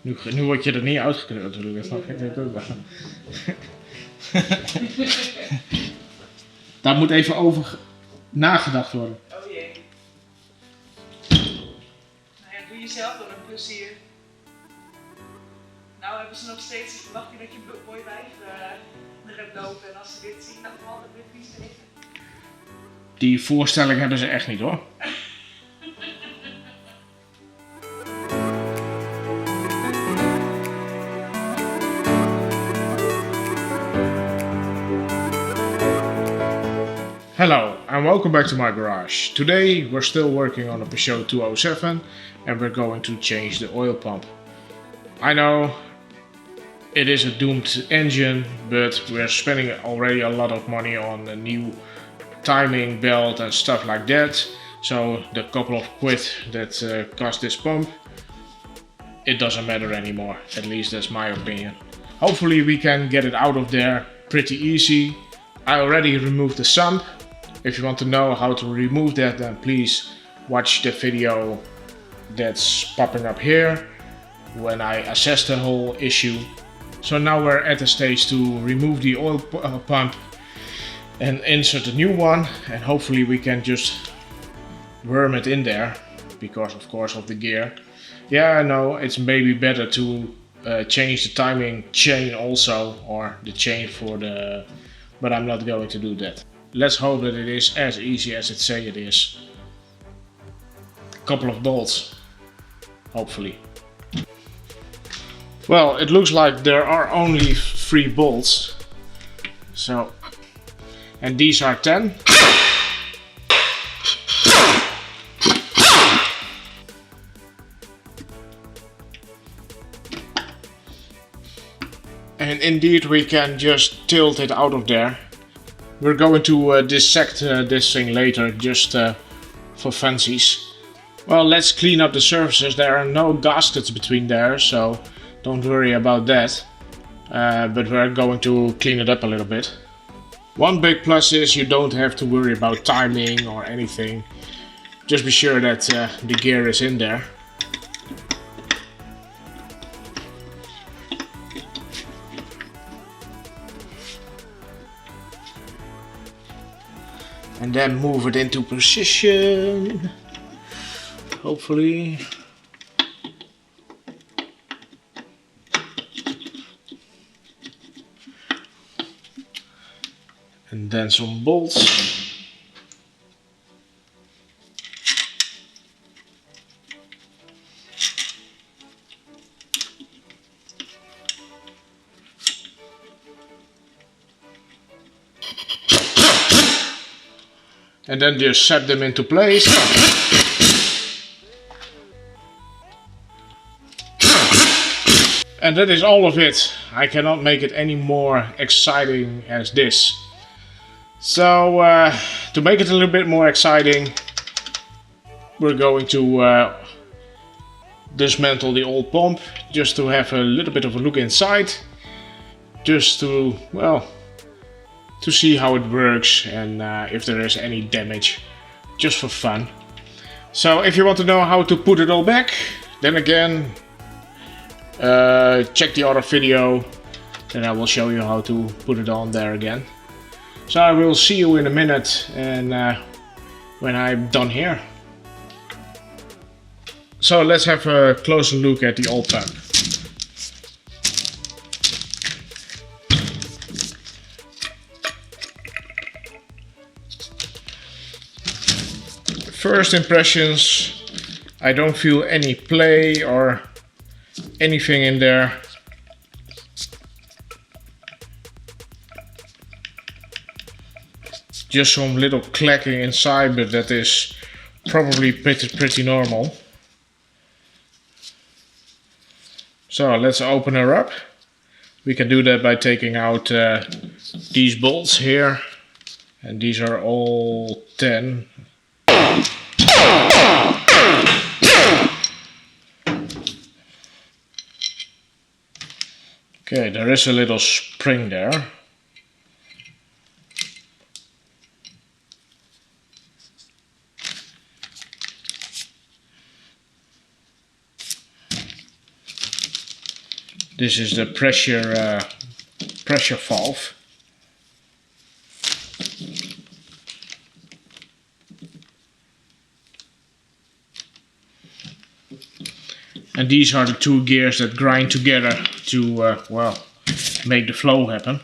Nu word je er niet uitgekleurd natuurlijk, dat snap ik ook wel. Daar moet even over nagedacht worden. Oh jee. Nou ja, doe jezelf dan een plezier. Nou hebben ze nog steeds te verwachten dat je een mooi wijf er hebt lopen. En als ze dit zien, dan valt het weer vies tegen. Die voorstelling hebben ze echt niet hoor. Hello and welcome back to my garage. Today we're still working on a Peugeot 207 and we're going to change the oil pump. I know it is a doomed engine, but we're spending already a lot of money on a new timing belt and stuff like that. So the couple of quid that cost this pump, it doesn't matter anymore. At least that's my opinion. Hopefully we can get it out of there pretty easy. I already removed the sump. If you want to know how to remove that, then please watch the video that's popping up here when I assess the whole issue. So now we're at the stage to remove the oil pump and insert a new one, and hopefully we can just worm it in there because of course of the gear. Yeah, I know it's maybe better to change the timing chain also, or the chain for the, but I'm not going to do that. Let's hope that it is as easy as it say it is. A couple of bolts, hopefully. Well, it looks like there are only 3 bolts. So, and these are 10. And indeed we can just tilt it out of there. We're going to dissect this thing later, just for funsies. Well, let's clean up the surfaces. There are no gaskets between there, so don't worry about that. But we're going to clean it up a little bit. One big plus is you don't have to worry about timing or anything. Just be sure that the gear is in there. And then move it into position, hopefully. And then some bolts. And then just set them into place. And that is all of it. I cannot make it any more exciting as this. So to make it a little bit more exciting, we're going to dismantle the old pump just to have a little bit of a look inside. Just to, well, to see how it works and if there is any damage, just for fun. So if you want to know how to put it all back, then again check the other video, and I will show you how to put it on there again. So I will see you in a minute, and when I'm done here. So let's have a closer look at the old pump. First impressions, I don't feel any play or anything in there. Just some little clacking inside, but that is probably pretty normal. So let's open her up. We can do that by taking out these bolts here, and these are all 10. Okay, there is a little spring there. This is the pressure valve. And these are the two gears that grind together to, well, make the flow happen.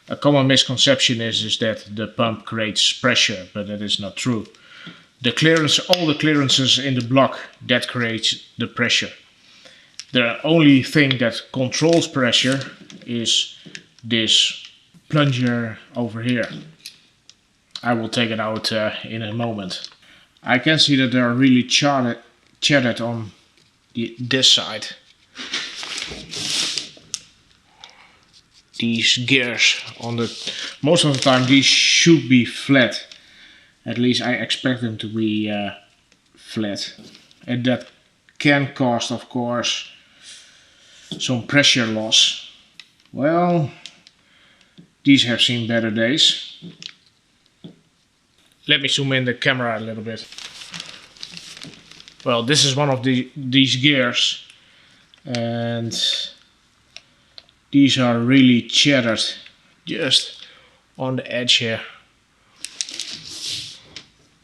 A common misconception is that the pump creates pressure, but that is not true. The clearance, all the clearances in the block, that creates the pressure. The only thing that controls pressure is this plunger over here. I will take it out in a moment. I can see that they are really chatted on this side. These gears on the most of the time these should be flat. At least I expect them to be flat, and that can cause, of course, some pressure loss. Well, these have seen better days. Let me zoom in the camera a little bit. Well, this is one of these gears, and these are really chattered just on the edge here.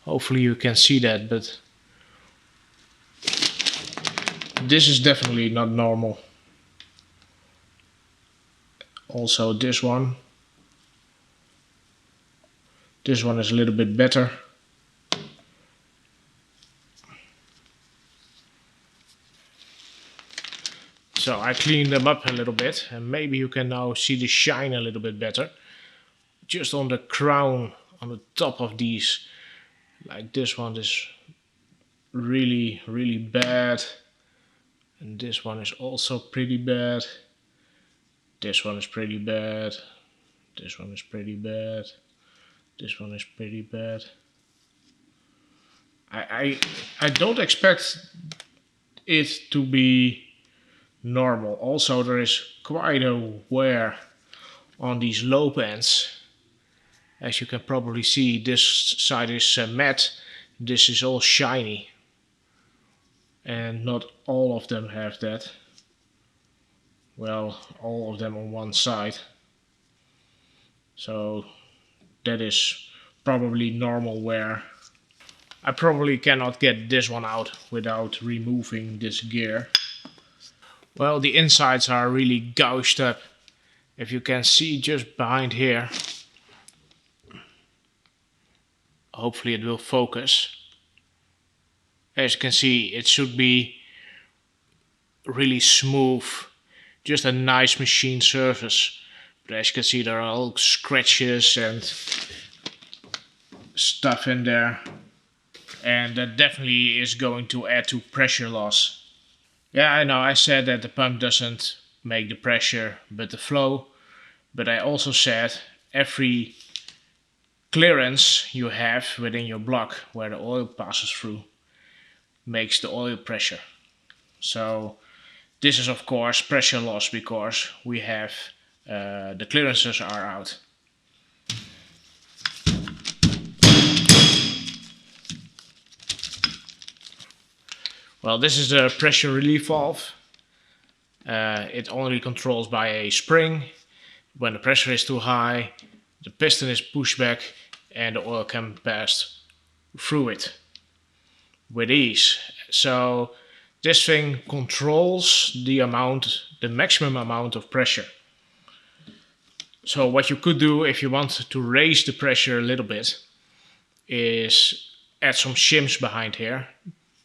Hopefully you can see that, but this is definitely not normal. Also this one is a little bit better. So I cleaned them up a little bit, and maybe you can now see the shine a little bit better. Just on the crown, on the top of these, like this one is really, really bad. And this one is also pretty bad. This one is pretty bad. This one is pretty bad. This one is pretty bad. I don't expect it to be normal. Also, there is quite a wear on these lobe ends. As you can probably see, this side is matte, this is all shiny, and not all of them have that. Well, all of them on one side. So that is probably normal wear. I probably cannot get this one out without removing this gear. Well, the insides are really gouged up. If you can see just behind here, hopefully it will focus. As you can see, it should be really smooth, just a nice machine surface. But as you can see, there are all scratches and stuff in there, and that definitely is going to add to pressure loss. Yeah, I know I said that the pump doesn't make the pressure but the flow, but I also said every clearance you have within your block where the oil passes through makes the oil pressure. So this is of course pressure loss because we have the clearances are out. Well, this is the pressure relief valve. It only controls by a spring. When the pressure is too high, the piston is pushed back and the oil can pass through it with ease. So this thing controls the maximum amount of pressure. So what you could do if you want to raise the pressure a little bit is add some shims behind here.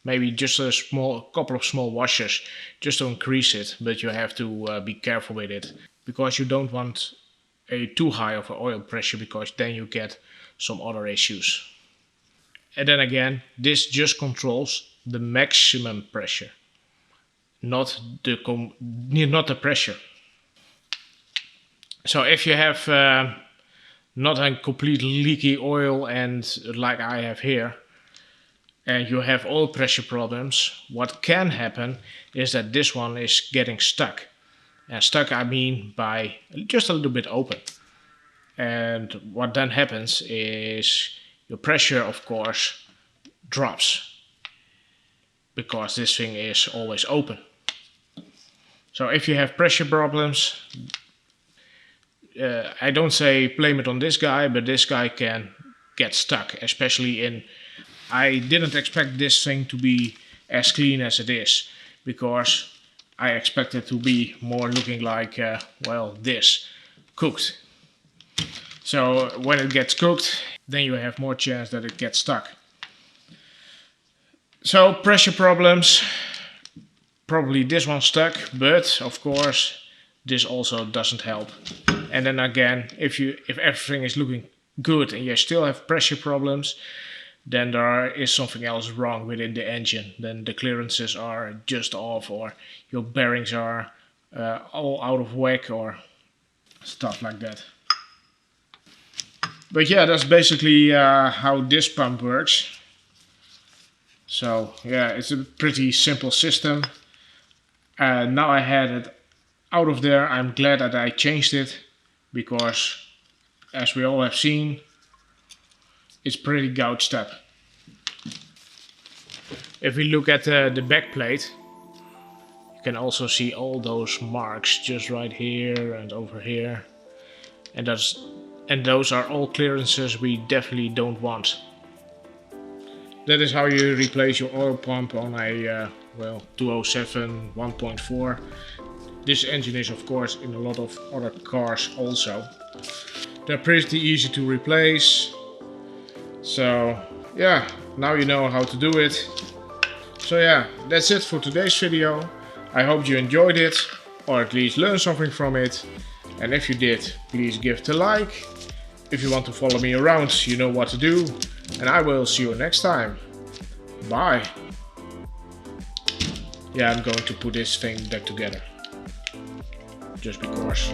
Maybe just a couple of small washers just to increase it, but you have to be careful with it because you don't want a too high of an oil pressure because then you get some other issues. And then again, this just controls the maximum pressure, not the pressure. So if you have not a complete leaky oil and like I have here, and you have oil pressure problems, what can happen is that this one is getting stuck. And stuck I mean by just a little bit open. and what then happens is your pressure, of course, drops because this thing is always open. So if you have pressure problems, I don't say blame it on this guy, but this guy can get stuck, especially in... I didn't expect this thing to be as clean as it is, because I expect it to be more looking like, well, this, cooked. So when it gets cooked, then you have more chance that it gets stuck. So pressure problems, probably this one stuck, but of course this also doesn't help. And then again, if everything is looking good and you still have pressure problems, then there is something else wrong within the engine. Then the clearances are just off, or your bearings are all out of whack, or stuff like that. But yeah, that's basically how this pump works. So yeah, it's a pretty simple system. Now I had it out of there. I'm glad that I changed it, because as we all have seen, it's pretty gouged up. If we look at the back plate, you can also see all those marks just right here and over here. And those are all clearances we definitely don't want. That is how you replace your oil pump on a well, 207 1.4. This engine is of course in a lot of other cars also. They're pretty easy to replace. So yeah, now you know how to do it. So yeah, that's it for today's video. I hope you enjoyed it, or at least learned something from it. And if you did, please give it a like. If you want to follow me around, you know what to do. And I will see you next time. Bye. Yeah, I'm going to put this thing back together. Just because.